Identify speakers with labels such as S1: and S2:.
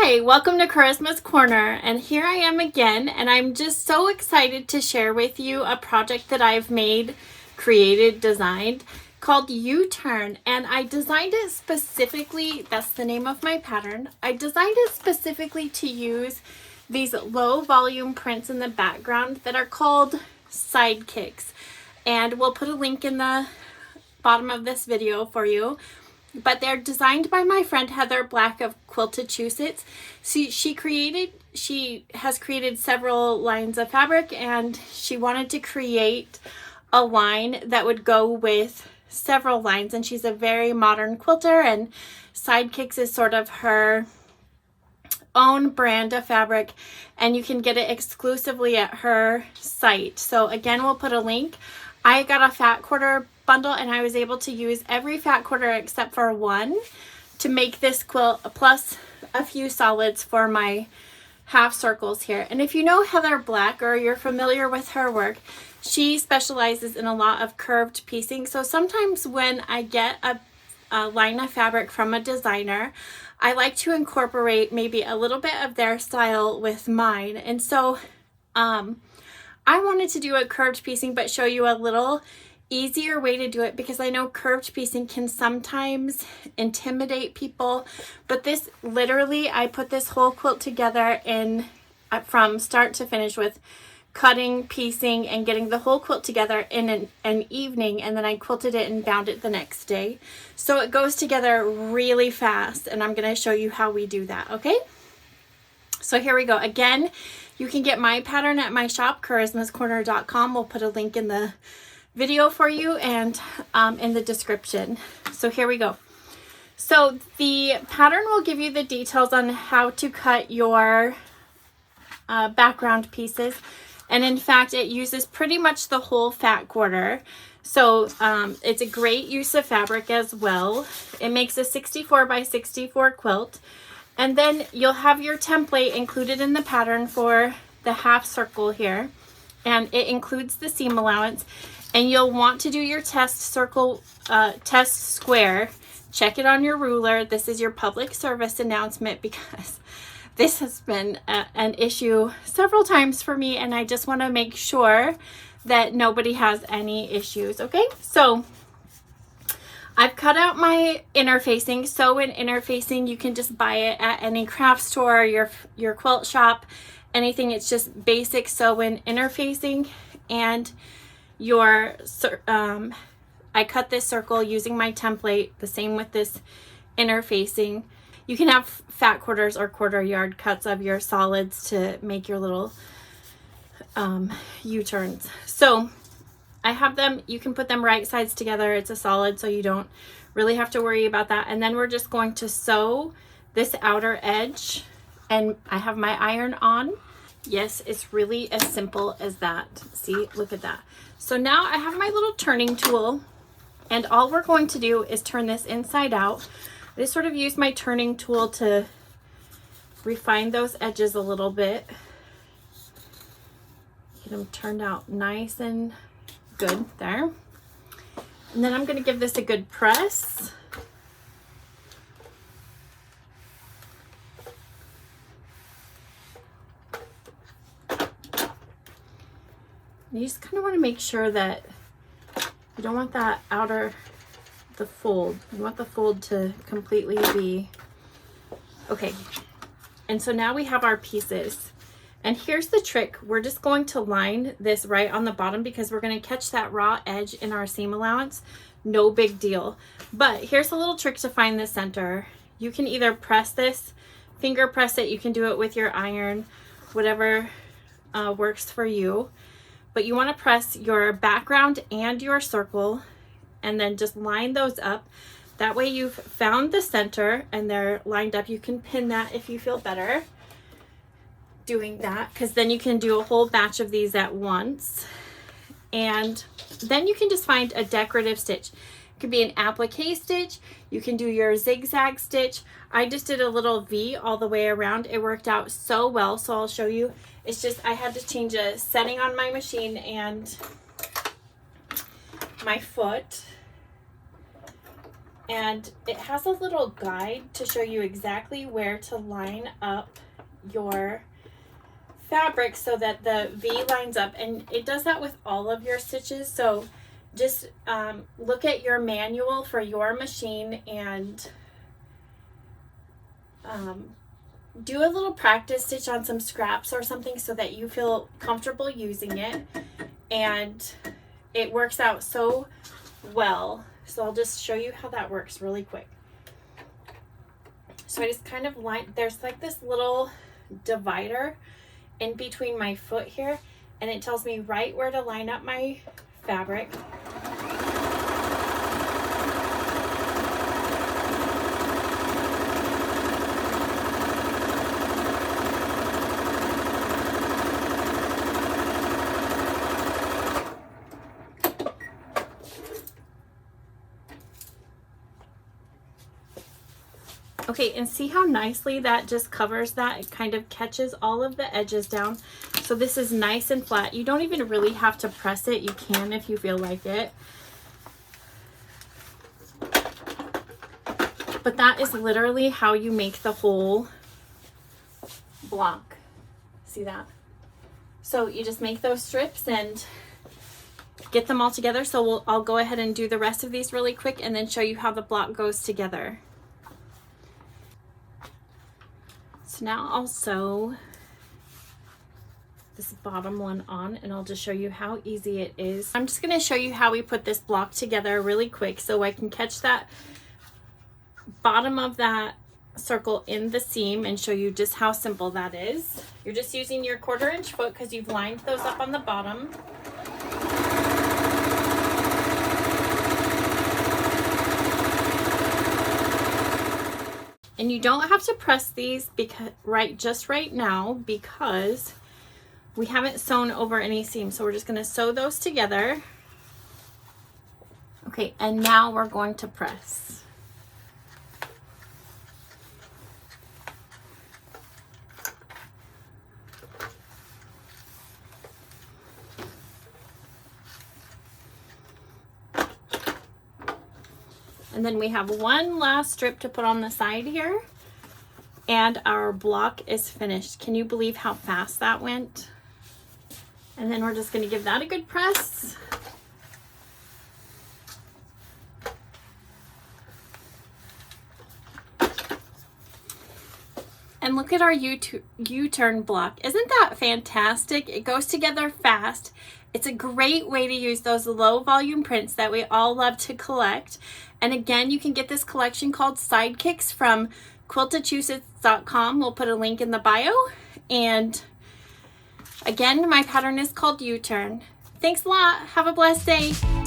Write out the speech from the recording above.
S1: Hi, welcome to Charisma's Corner, and here I am again, and I'm just so excited to share with you a project that I've made, created, designed, called U-Turn, and I designed it specifically, that's the name of my pattern, I designed it specifically to use these low volume prints in the background that are called Sidekicks, and we'll put a link in the bottom of this video for you. But they're designed by my friend Heather Black of Quiltachusetts. She has created several lines of fabric, and she wanted to create a line that would go with several lines. And she's a very modern quilter, and Sidekicks is sort of her own brand of fabric, and you can get it exclusively at her site. So again, we'll put a link. I got a fat quarter bundle, and I was able to use every fat quarter except for one to make this quilt, plus a few solids for my half circles here. And if you know Heather Black or you're familiar with her work, she specializes in a lot of curved piecing. So sometimes when I get a line of fabric from a designer, I like to incorporate maybe a little bit of their style with mine. And so I wanted to do a curved piecing but show you a little easier way to do it, because I know curved piecing can sometimes intimidate people, but this literally, I put this whole quilt together in from start to finish with cutting, piecing, and getting the whole quilt together in an evening, and then I quilted it and bound it the next day. So it goes together really fast, and I'm going to show you how we do that, okay? So here we go. Again, you can get my pattern at my shop, charismascorner.com. We'll put a link in the video for you and in the description. So here we go. So the pattern will give you the details on how to cut your background pieces, and in fact it uses pretty much the whole fat quarter. So it's a great use of fabric as well. It makes a 64 by 64 quilt, and then you'll have your template included in the pattern for the half circle here, and it includes the seam allowance. And you'll want to do your test circle, test square. Check it on your ruler. This is your public service announcement, because this has been an issue several times for me, and I just want to make sure that nobody has any issues. Okay, so I've cut out my interfacing. So in interfacing, you can just buy it at any craft store, your quilt shop, anything. It's just basic sew-in interfacing, and I cut this circle using my template, the same with this interfacing. You can have fat quarters or quarter yard cuts of your solids to make your little U-turns. So I have them, you can put them right sides together. It's a solid, so you don't really have to worry about that. And then we're just going to sew this outer edge, and I have my iron on. Yes, it's really as simple as that. See, look at that. So now I have my little turning tool, and all we're going to do is turn this inside out. I just sort of use my turning tool to refine those edges a little bit. Get them turned out nice and good there. And then I'm going to give this a good press. You just kind of want to make sure that you don't want that the fold. You want the fold to completely be okay. And so now we have our pieces. And here's the trick. We're just going to line this right on the bottom, because we're going to catch that raw edge in our seam allowance. No big deal. But here's a little trick to find the center. You can either press this, finger press it. You can do it with your iron, whatever works for you. But you want to press your background and your circle, and then just line those up. That way you've found the center and they're lined up. You can pin that if you feel better doing that, because then you can do a whole batch of these at once. And then you can just find a decorative stitch. It could be an applique stitch. You can do your zigzag stitch. I just did a little V all the way around. It worked out so well, so I'll show you. It's just I had to change a setting on my machine and my foot. And it has a little guide to show you exactly where to line up your fabric so that the V lines up, and it does that with all of your stitches. So just look at your manual for your machine and do a little practice stitch on some scraps or something so that you feel comfortable using it, and it works out so well. So I'll just show you how that works really quick. So I just kind of there's like this little divider in between my foot here, and it tells me right where to line up my fabric. Okay, and see how nicely that just covers that? It kind of catches all of the edges down. So this is nice and flat. You don't even really have to press it. You can if you feel like it. But that is literally how you make the whole block. See that? So you just make those strips and get them all together. So I'll go ahead and do the rest of these really quick and then show you how the block goes together. So now I'll sew this bottom one on, and I'll just show you how easy it is. I'm just going to show you how we put this block together really quick so I can catch that bottom of that circle in the seam and show you just how simple that is. You're just using your 1/4 inch foot because you've lined those up on the bottom. And you don't have to press these because just right now because we haven't sewn over any seams. So we're just going to sew those together. Okay, and now we're going to press. And then we have one last strip to put on the side here, and our block is finished. Can you believe how fast that went? And then we're just going to give that a good press. And look at our U-turn block. Isn't that fantastic? It goes together fast. It's a great way to use those low volume prints that we all love to collect. And again, you can get this collection called Sidekicks from quiltachusetts.com. We'll put a link in the bio. And again, my pattern is called U-turn. Thanks a lot. Have a blessed day.